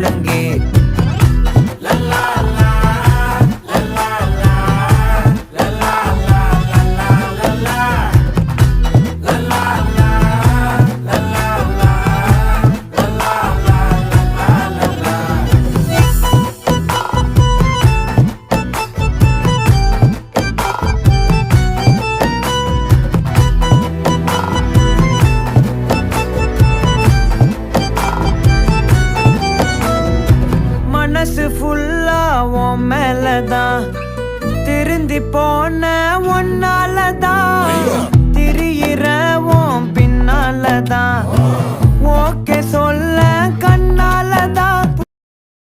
முழங்கே மனசு ஃபுல்லா உன் மேலதான் திருந்தி போன ஒன்னாலதான் திரியிற உன் பின்னாலதான் ஓகே சொல்ல கண்ணாலதான்